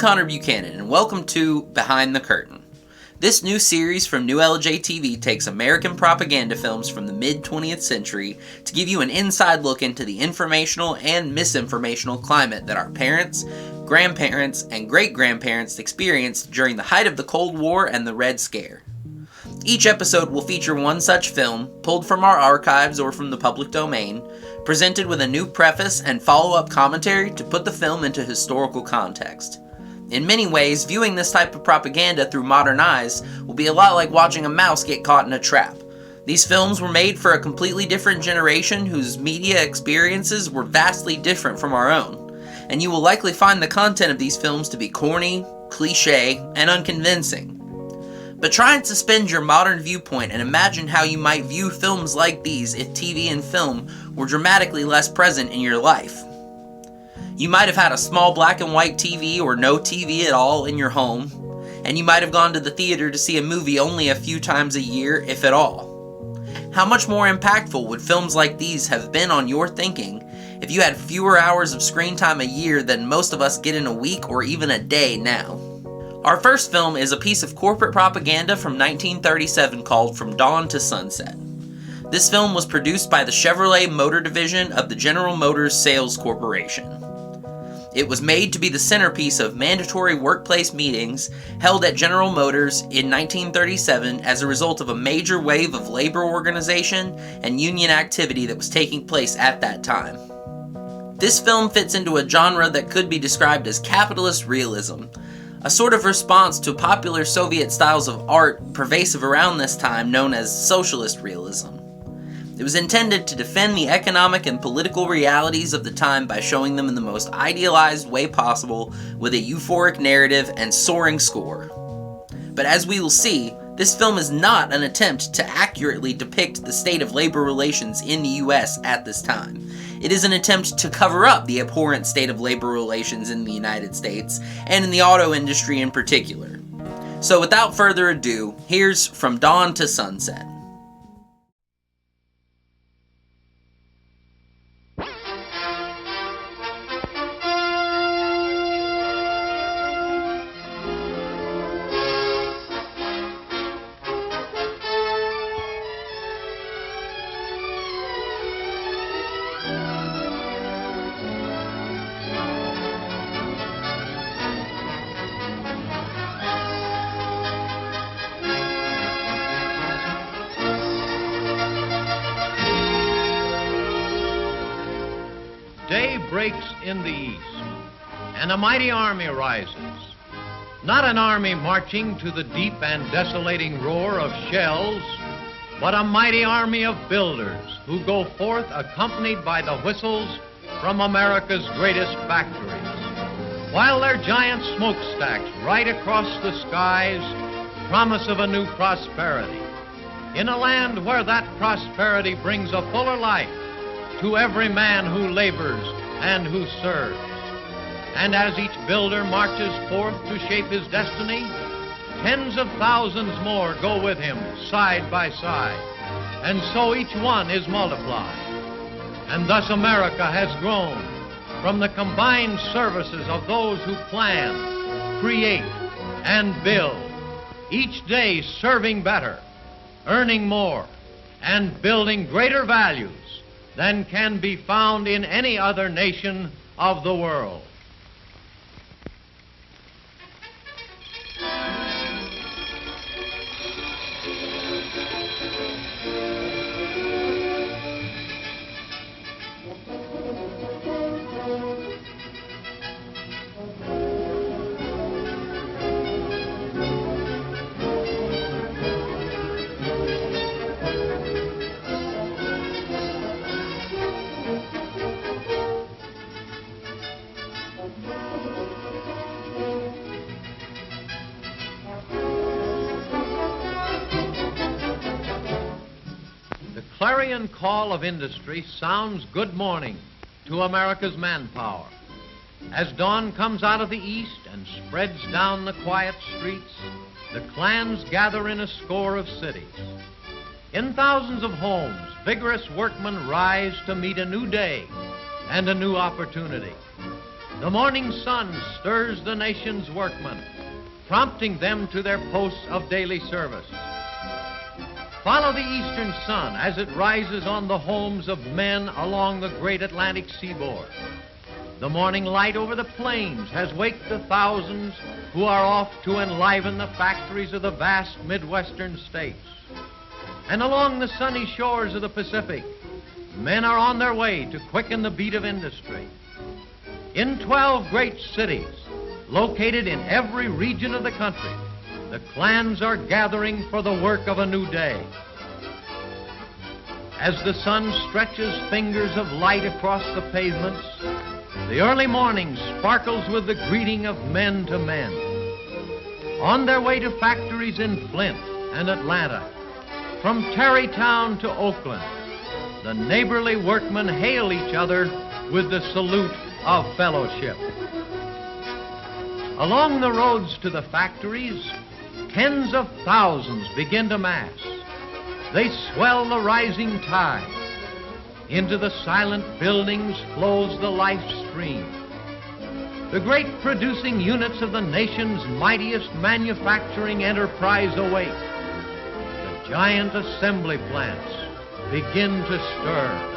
Connor Buchanan, and welcome to Behind the Curtain. This new series from New LJ TV takes American propaganda films from the mid-20th century to give you an inside look into the informational and misinformational climate that our parents, grandparents, and great-grandparents experienced during the height of the Cold War and the Red Scare. Each episode will feature one such film, pulled from our archives or from the public domain, presented with a new preface and follow-up commentary to put the film into historical context. In many ways, viewing this type of propaganda through modern eyes will be a lot like watching a mouse get caught in a trap. These films were made for a completely different generation whose media experiences were vastly different from our own, and you will likely find the content of these films to be corny, cliché, and unconvincing. But try and suspend your modern viewpoint and imagine how you might view films like these if TV and film were dramatically less present in your life. You might have had a small black and white TV or no TV at all in your home, and you might have gone to the theater to see a movie only a few times a year, if at all. How much more impactful would films like these have been on your thinking if you had fewer hours of screen time a year than most of us get in a week or even a day now? Our first film is a piece of corporate propaganda from 1937 called From Dawn to Sunset. This film was produced by the Chevrolet Motor Division of the General Motors Sales Corporation. It was made to be the centerpiece of mandatory workplace meetings held at General Motors in 1937 as a result of a major wave of labor organization and union activity that was taking place at that time. This film fits into a genre that could be described as capitalist realism, a sort of response to popular Soviet styles of art pervasive around this time known as socialist realism. It was intended to defend the economic and political realities of the time by showing them in the most idealized way possible with a euphoric narrative and soaring score. But as we will see, this film is not an attempt to accurately depict the state of labor relations in the US at this time. It is an attempt to cover up the abhorrent state of labor relations in the United States, and in the auto industry in particular. So without further ado, here's From Dawn to Sunset. Day breaks in the east, and a mighty army rises. Not an army marching to the deep and desolating roar of shells, but a mighty army of builders who go forth accompanied by the whistles from America's greatest factories, while their giant smokestacks right across the skies promise of a new prosperity, in a land where that prosperity brings a fuller life to every man who labors and who serves. And as each builder marches forth to shape his destiny, tens of thousands more go with him side by side, and so each one is multiplied. And thus America has grown from the combined services of those who plan, create, and build, each day serving better, earning more, and building greater values than can be found in any other nation of the world. The clarion call of industry sounds good morning to America's manpower. As dawn comes out of the east and spreads down the quiet streets, the clans gather in a score of cities. In thousands of homes, vigorous workmen rise to meet a new day and a new opportunity. The morning sun stirs the nation's workmen, prompting them to their posts of daily service. Follow the eastern sun as it rises on the homes of men along the great Atlantic seaboard. The morning light over the plains has waked the thousands who are off to enliven the factories of the vast Midwestern states. And along the sunny shores of the Pacific, men are on their way to quicken the beat of industry. In 12 great cities, located in every region of the country, the clans are gathering for the work of a new day. As the sun stretches fingers of light across the pavements, the early morning sparkles with the greeting of men to men. On their way to factories in Flint and Atlanta, from Tarrytown to Oakland, the neighborly workmen hail each other with the salute of fellowship. Along the roads to the factories, tens of thousands begin to mass. They swell the rising tide. Into the silent buildings flows the life stream. The great producing units of the nation's mightiest manufacturing enterprise awake. The giant assembly plants begin to stir.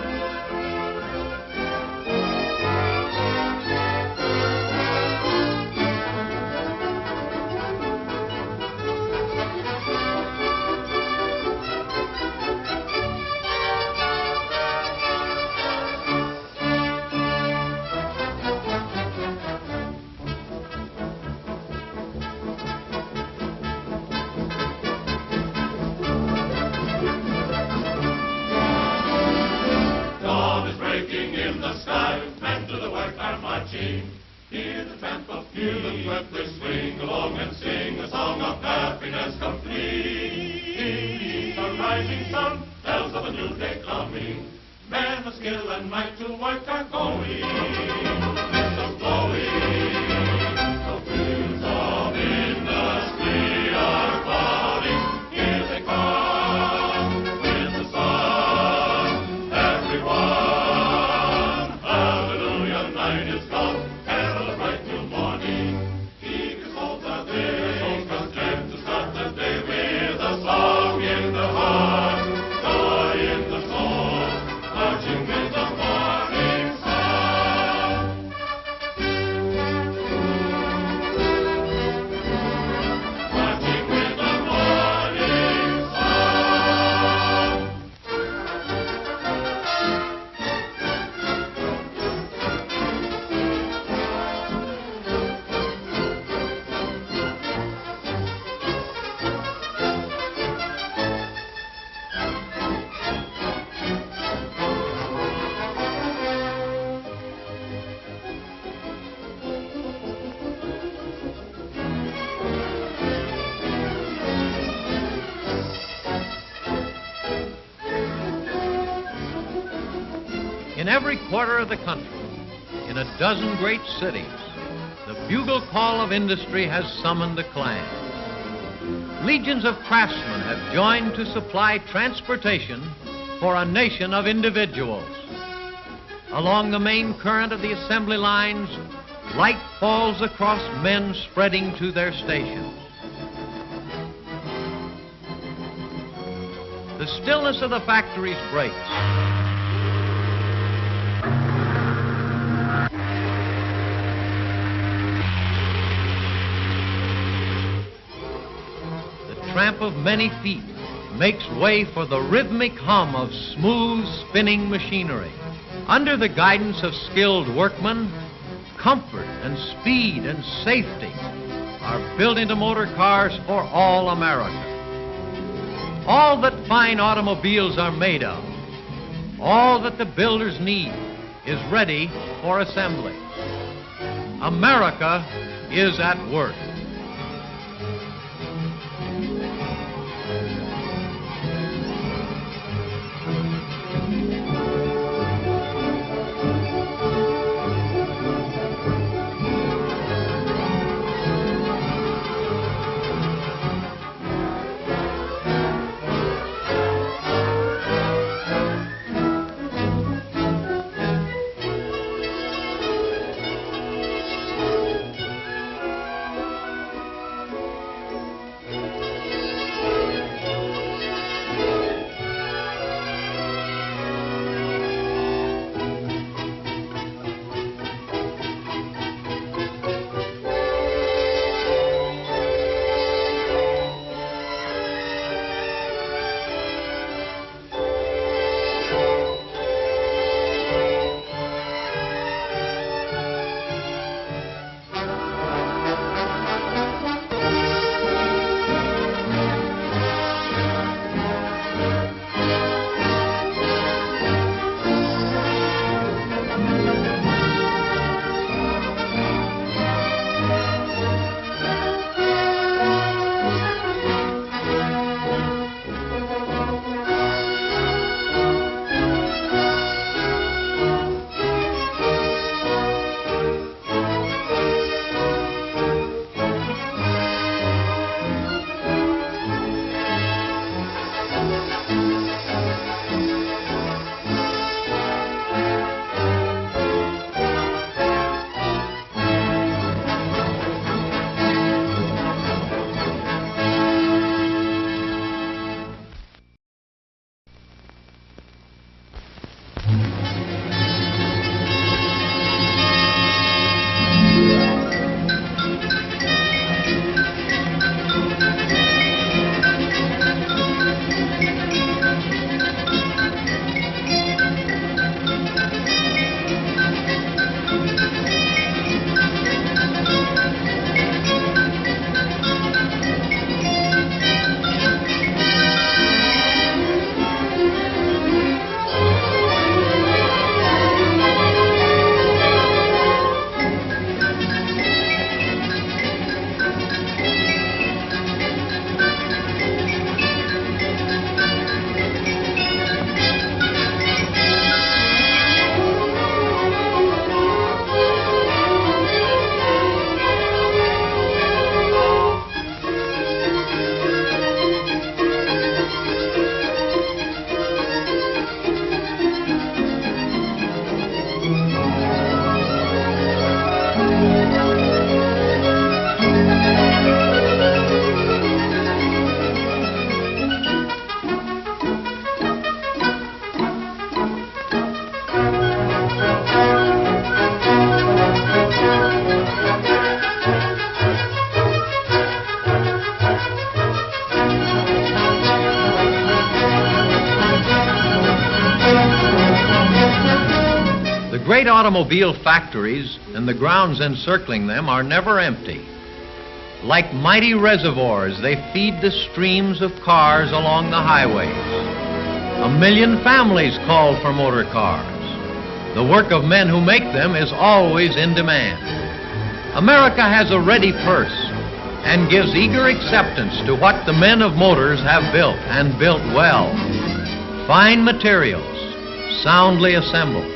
Hear the tramp of feet, hear the swiftly swing along and sing a song of happiness complete. The rising sun tells of a new day coming. Men of skill and might to work are going. So glowing, the wheels of industry are falling. Here they come with the sun. Everyone, hallelujah, night is come. In every quarter of the country, in a dozen great cities, the bugle call of industry has summoned the clan. Legions of craftsmen have joined to supply transportation for a nation of individuals. Along the main current of the assembly lines, light falls across men spreading to their stations. The stillness of the factories breaks. The tramp of many feet makes way for the rhythmic hum of smooth spinning machinery. Under the guidance of skilled workmen, comfort and speed and safety are built into motor cars for all America. All that fine automobiles are made of, all that the builders need, is ready for assembly. America is at work. great automobile factories and the grounds encircling them are never empty. Like mighty reservoirs, they feed the streams of cars along the highways. 1 million families call for motor cars. The work of men who make them is always in demand. America has a ready purse and gives eager acceptance to what the men of motors have built, and built well. Fine materials, soundly assembled.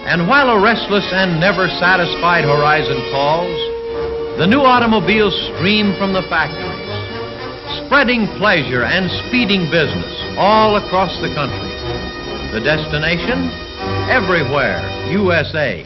And while a restless and never satisfied horizon calls, the new automobiles stream from the factories, spreading pleasure and speeding business all across the country. The destination? Everywhere, USA.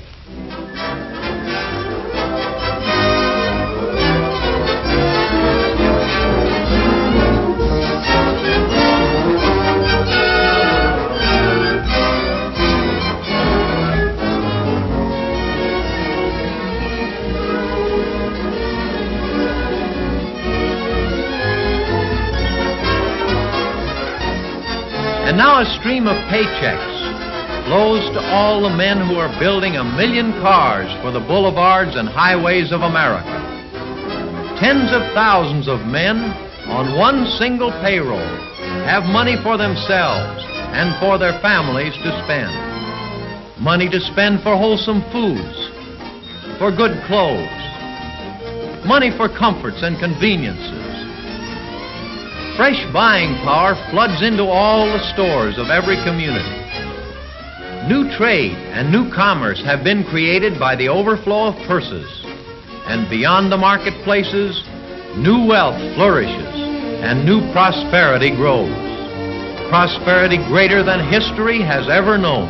And now a stream of paychecks flows to all the men who are building 1 million cars for the boulevards and highways of America. Tens of thousands of men on one single payroll have money for themselves and for their families to spend. Money to spend for wholesome foods, for good clothes, money for comforts and conveniences. Fresh buying power floods into all the stores of every community. New trade and new commerce have been created by the overflow of purses. And beyond the marketplaces, new wealth flourishes and new prosperity grows. Prosperity greater than history has ever known.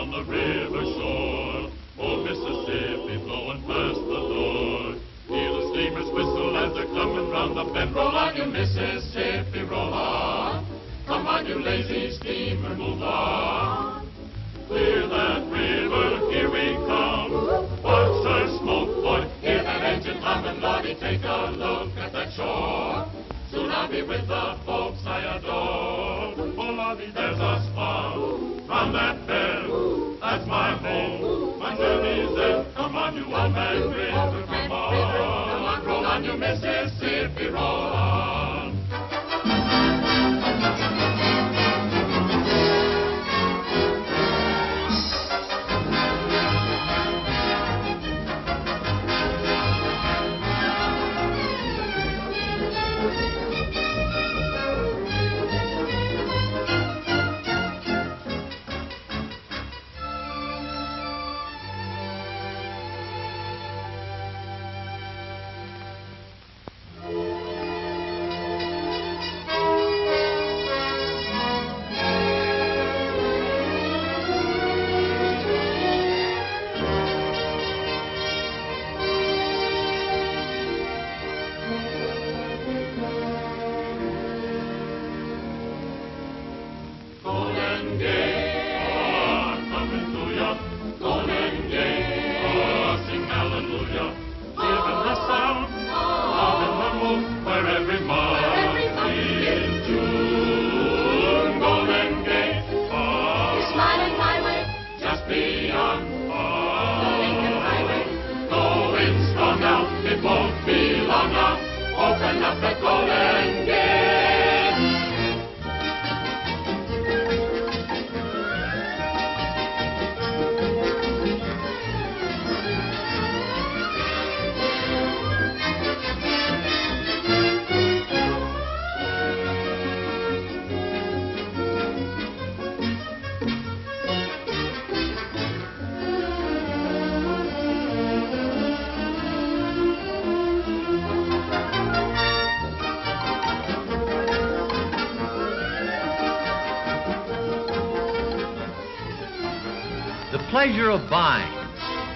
on the river shore. Oh, Mississippi, flowing past the door. Hear the steamers whistle as they're coming round the bend. Roll on, you Mississippi, roll on. Come on, you lazy steamer, move on. Clear that river, here we come. Watch her smoke, boy, hear that engine humming. Lordy, take a look at that shore. Soon I'll be with the folks I adore. Oh, Lordy, there's a spot round that bend. That's my home, my journey's end. Come on, you old man river, come on. Roll on, you Mississippi, roll on. The pleasure of buying,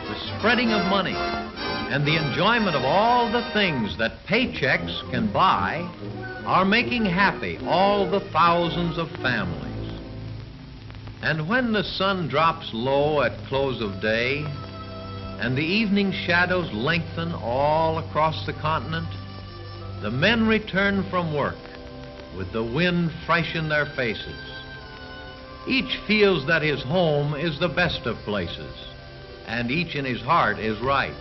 the spreading of money, and the enjoyment of all the things that paychecks can buy are making happy all the thousands of families. And when the sun drops low at close of day and the evening shadows lengthen all across the continent, the men return from work with the wind fresh in their faces. Each feels that his home is the best of places, and each in his heart is right.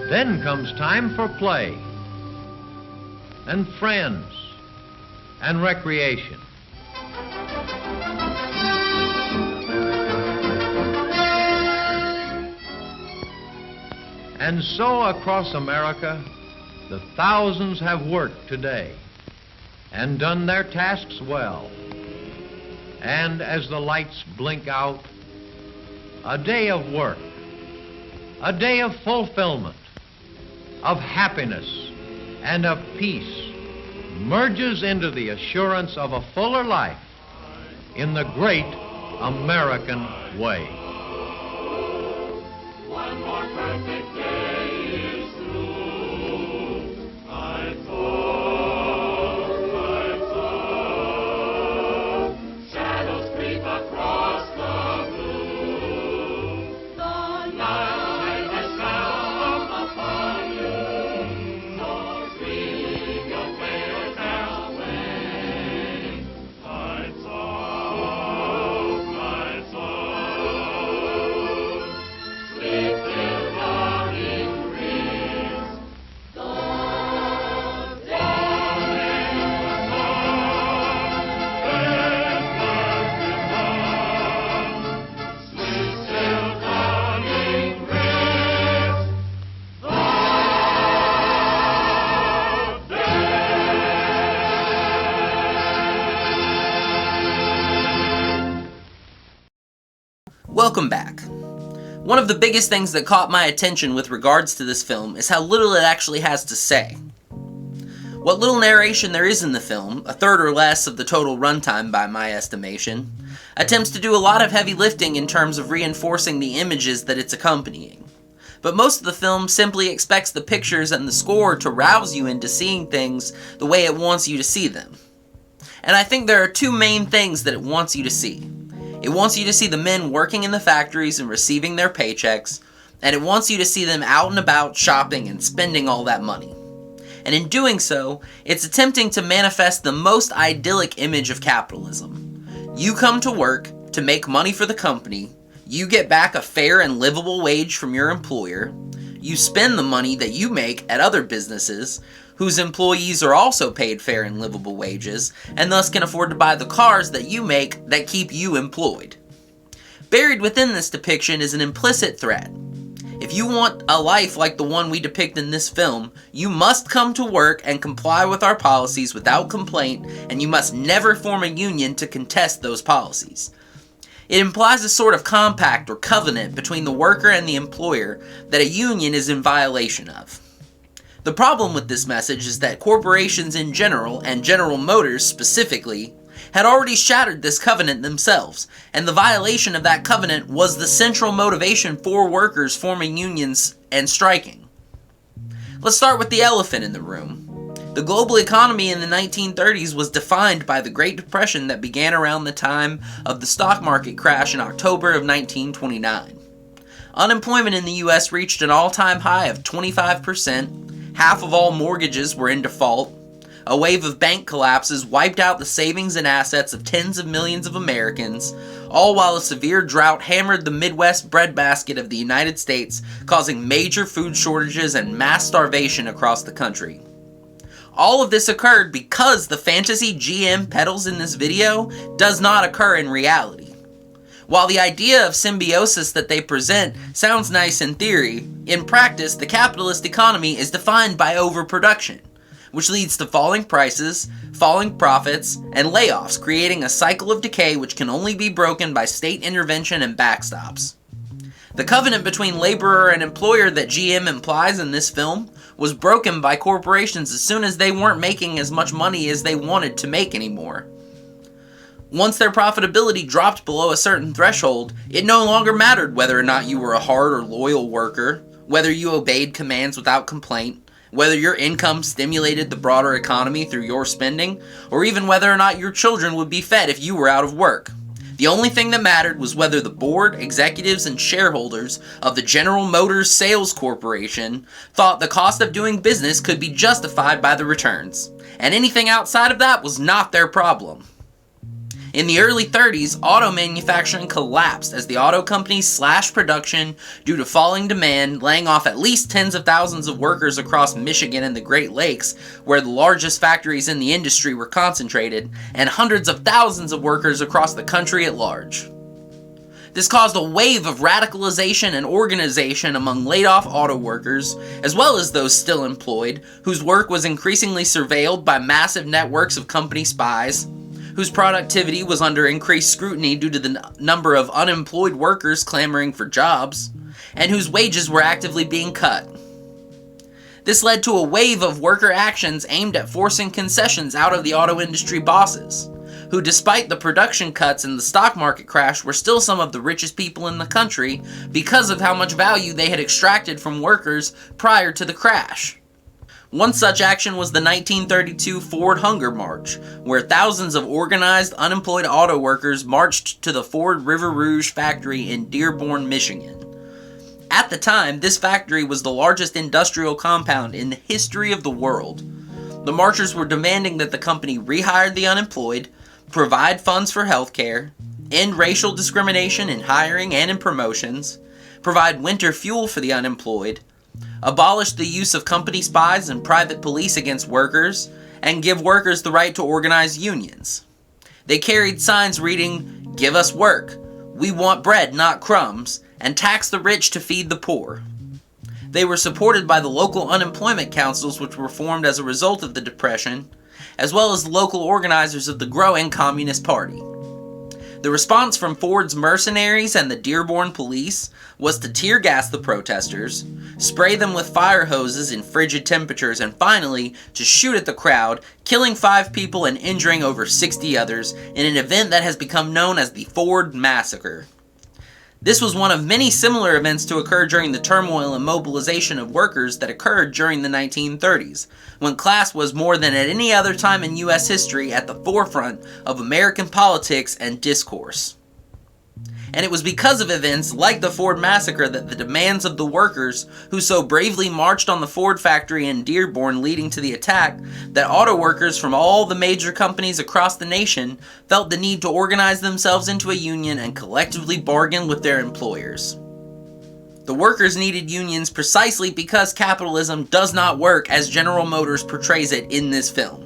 Then comes time for play, and friends, and recreation. And so across America, the thousands have worked today and done their tasks well. And as the lights blink out, a day of work, a day of fulfillment, of happiness and of peace merges into the assurance of a fuller life in the great American way. One more perfect day is through. I thought, shadows creep across the blue. The night has come upon you. No dream your ways have waned. Lights out, sleep till morning. Welcome back. One of the biggest things that caught my attention with regards to this film is how little it actually has to say. What little narration there is in the film, a third or less of the total runtime by my estimation, attempts to do a lot of heavy lifting in terms of reinforcing the images that it's accompanying. But most of the film simply expects the pictures and the score to rouse you into seeing things the way it wants you to see them. And I think there are two main things that it wants you to see. It wants you to see the men working in the factories and receiving their paychecks, and it wants you to see them out and about shopping and spending all that money. And in doing so, it's attempting to manifest the most idyllic image of capitalism. You come to work to make money for the company, you get back a fair and livable wage from your employer, you spend the money that you make at other businesses, whose employees are also paid fair and livable wages, and thus can afford to buy the cars that you make that keep you employed. Buried within this depiction is an implicit threat. If you want a life like the one we depict in this film, you must come to work and comply with our policies without complaint, and you must never form a union to contest those policies. It implies a sort of compact or covenant between the worker and the employer that a union is in violation of. The problem with this message is that corporations in general, and General Motors specifically, had already shattered this covenant themselves, and the violation of that covenant was the central motivation for workers forming unions and striking. Let's start with the elephant in the room. The global economy in the 1930s was defined by the Great Depression that began around the time of the stock market crash in October of 1929. Unemployment in the US reached an all-time high of 25%, half of all mortgages were in default, a wave of bank collapses wiped out the savings and assets of tens of millions of Americans, all while a severe drought hammered the Midwest breadbasket of the United States, causing major food shortages and mass starvation across the country. All of this occurred because the fantasy GM peddles in this video does not occur in reality. While the idea of symbiosis that they present sounds nice in theory, in practice the capitalist economy is defined by overproduction, which leads to falling prices, falling profits, and layoffs, creating a cycle of decay which can only be broken by state intervention and backstops. The covenant between laborer and employer that GM implies in this film was broken by corporations as soon as they weren't making as much money as they wanted to make anymore. Once their profitability dropped below a certain threshold, it no longer mattered whether or not you were a hard or loyal worker, whether you obeyed commands without complaint, whether your income stimulated the broader economy through your spending, or even whether or not your children would be fed if you were out of work. The only thing that mattered was whether the board, executives, and shareholders of the General Motors Sales Corporation thought the cost of doing business could be justified by the returns, and anything outside of that was not their problem. In the early 30s, auto manufacturing collapsed as the auto companies slashed production due to falling demand, laying off at least tens of thousands of workers across Michigan and the Great Lakes, where the largest factories in the industry were concentrated, and hundreds of thousands of workers across the country at large. This caused a wave of radicalization and organization among laid-off auto workers, as well as those still employed, whose work was increasingly surveilled by massive networks of company spies, whose productivity was under increased scrutiny due to the number of unemployed workers clamoring for jobs, and whose wages were actively being cut. This led to a wave of worker actions aimed at forcing concessions out of the auto industry bosses, who despite the production cuts and the stock market crash were still some of the richest people in the country because of how much value they had extracted from workers prior to the crash. One such action was the 1932 Ford Hunger March, where thousands of organized, unemployed auto workers marched to the Ford River Rouge factory in Dearborn, Michigan. At the time, this factory was the largest industrial compound in the history of the world. The marchers were demanding that the company rehire the unemployed, provide funds for health care, end racial discrimination in hiring and in promotions, provide winter fuel for the unemployed, abolish the use of company spies and private police against workers, and give workers the right to organize unions. They carried signs reading, "Give us work," "We want bread, not crumbs," and "Tax the rich to feed the poor." They were supported by the local unemployment councils, which were formed as a result of the Depression, as well as local organizers of the growing Communist Party. The response from Ford's mercenaries and the Dearborn police was to tear gas the protesters, spray them with fire hoses in frigid temperatures, and finally to shoot at the crowd, killing 5 people and injuring over 60 others in an event that has become known as the Ford Massacre. This was one of many similar events to occur during the turmoil and mobilization of workers that occurred during the 1930s, when class was more than at any other time in U.S. history at the forefront of American politics and discourse. And it was because of events like the Ford Massacre that the demands of the workers who so bravely marched on the Ford factory in Dearborn leading to the attack that auto workers from all the major companies across the nation felt the need to organize themselves into a union and collectively bargain with their employers. The workers needed unions precisely because capitalism does not work as General Motors portrays it in this film.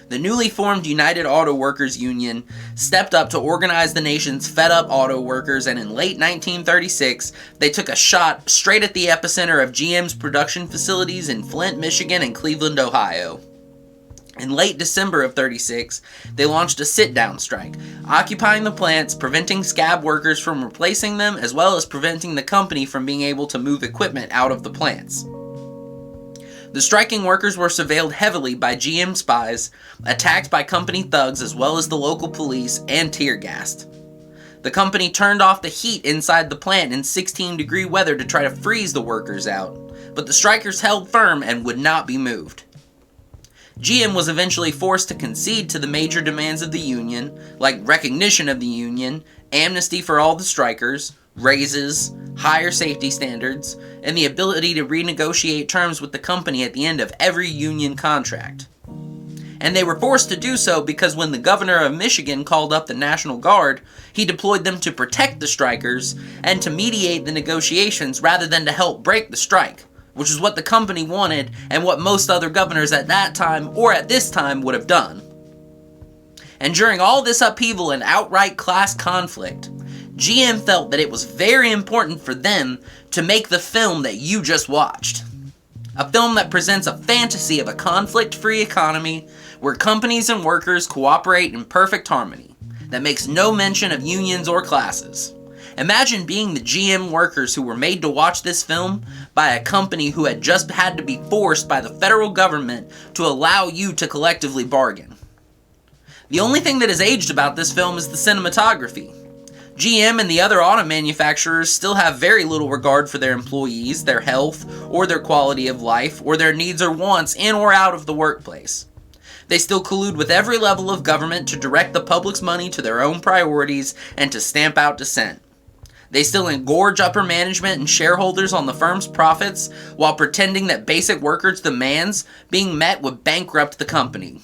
The newly formed United Auto Workers Union stepped up to organize the nation's fed-up auto workers, and in late 1936, they took a shot straight at the epicenter of GM's production facilities in Flint, Michigan, and Cleveland, Ohio. In late December of 36, they launched a sit-down strike, occupying the plants, preventing scab workers from replacing them, as well as preventing the company from being able to move equipment out of the plants. The striking workers were surveilled heavily by GM spies, attacked by company thugs as well as the local police, and tear gassed. The company turned off the heat inside the plant in 16-degree weather to try to freeze the workers out, but the strikers held firm and would not be moved. GM was eventually forced to concede to the major demands of the union, like recognition of the union, amnesty for all the strikers, raises, higher safety standards, and the ability to renegotiate terms with the company at the end of every union contract. And they were forced to do so because when the governor of Michigan called up the National Guard, he deployed them to protect the strikers and to mediate the negotiations rather than to help break the strike, which is what the company wanted and what most other governors at that time or at this time would have done. And during all this upheaval and outright class conflict, GM felt that it was very important for them to make the film that you just watched. A film that presents a fantasy of a conflict-free economy where companies and workers cooperate in perfect harmony, that makes no mention of unions or classes. Imagine being the GM workers who were made to watch this film by a company who had just had to be forced by the federal government to allow you to collectively bargain. The only thing that has aged about this film is the cinematography. GM and the other auto manufacturers still have very little regard for their employees, their health, or their quality of life, or their needs or wants in or out of the workplace. They still collude with every level of government to direct the public's money to their own priorities and to stamp out dissent. They still engorge upper management and shareholders on the firm's profits while pretending that basic workers' demands being met would bankrupt the company.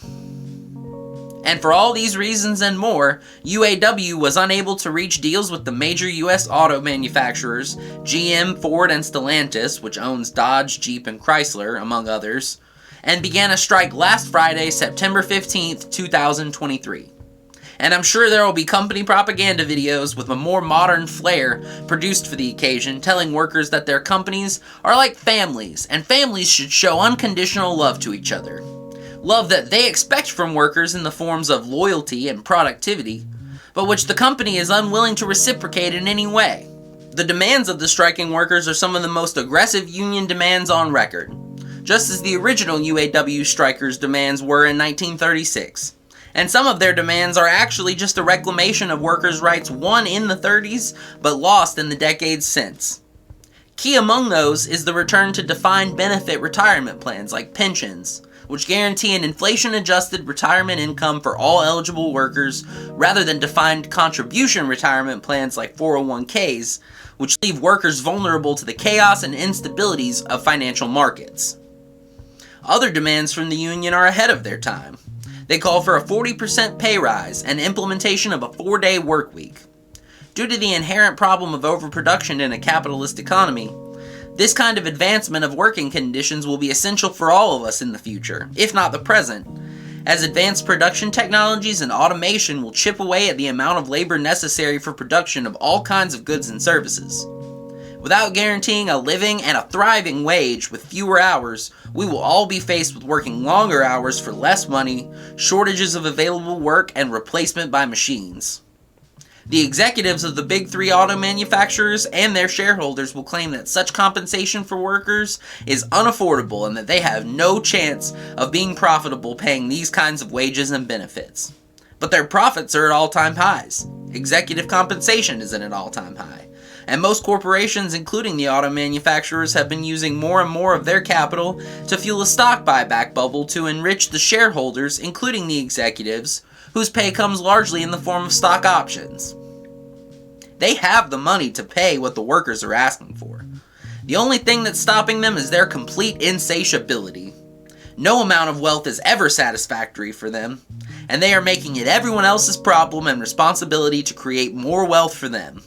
And for all these reasons and more, UAW was unable to reach deals with the major U.S. auto manufacturers, GM, Ford, and Stellantis, which owns Dodge, Jeep, and Chrysler, among others, and began a strike last Friday, September 15th, 2023. And I'm sure there will be company propaganda videos with a more modern flair produced for the occasion, telling workers that their companies are like families, and families should show unconditional love to each other. Love that they expect from workers in the forms of loyalty and productivity, but which the company is unwilling to reciprocate in any way. The demands of the striking workers are some of the most aggressive union demands on record, just as the original UAW strikers' demands were in 1936. And some of their demands are actually just a reclamation of workers' rights won in the 30s, but lost in the decades since. Key among those is the return to defined benefit retirement plans like pensions, which guarantee an inflation-adjusted retirement income for all eligible workers, rather than defined contribution retirement plans like 401ks, which leave workers vulnerable to the chaos and instabilities of financial markets. Other demands from the union are ahead of their time. They call for a 40% pay rise and implementation of a 4-day work week. Due to the inherent problem of overproduction in a capitalist economy, this kind of advancement of working conditions will be essential for all of us in the future, if not the present, as advanced production technologies and automation will chip away at the amount of labor necessary for production of all kinds of goods and services. Without guaranteeing a living and a thriving wage with fewer hours, we will all be faced with working longer hours for less money, shortages of available work, and replacement by machines. The executives of the big three auto manufacturers and their shareholders will claim that such compensation for workers is unaffordable and that they have no chance of being profitable paying these kinds of wages and benefits. But their profits are at all-time highs. Executive compensation is at an all-time high. And most corporations, including the auto manufacturers, have been using more and more of their capital to fuel a stock buyback bubble to enrich the shareholders, including the executives, whose pay comes largely in the form of stock options. They have the money to pay what the workers are asking for. The only thing that's stopping them is their complete insatiability. No amount of wealth is ever satisfactory for them, and they are making it everyone else's problem and responsibility to create more wealth for them.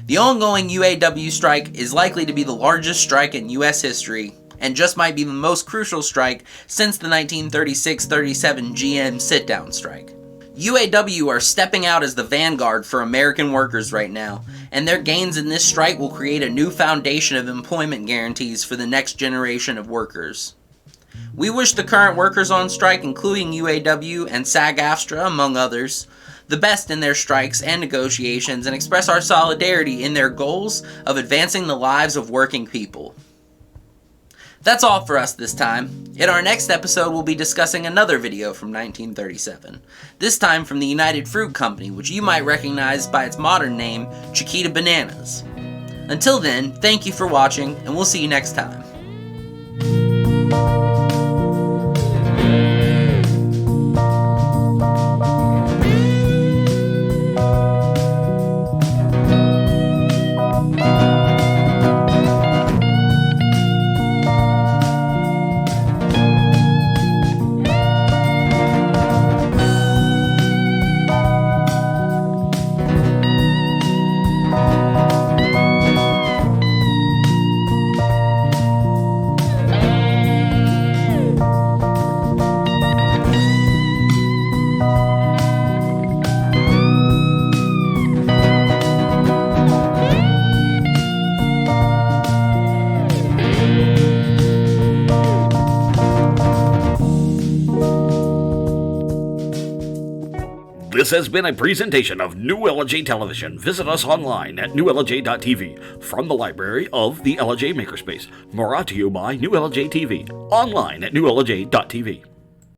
The ongoing UAW strike is likely to be the largest strike in U.S. history, and just might be the most crucial strike since the 1936-37 GM sit-down strike. UAW are stepping out as the vanguard for American workers right now, and their gains in this strike will create a new foundation of employment guarantees for the next generation of workers. We wish the current workers on strike, including UAW and SAG-AFTRA among others, the best in their strikes and negotiations, and express our solidarity in their goals of advancing the lives of working people. That's all for us this time. In our next episode, we'll be discussing another video from 1937, this time from the United Fruit Company, which you might recognize by its modern name, Chiquita Bananas. Until then, thank you for watching, and we'll see you next time. This has been a presentation of New LJ Television. Visit us online at newlj.tv from the library of the LJ Makerspace. Brought to you by New LJ TV, online at newlj.tv.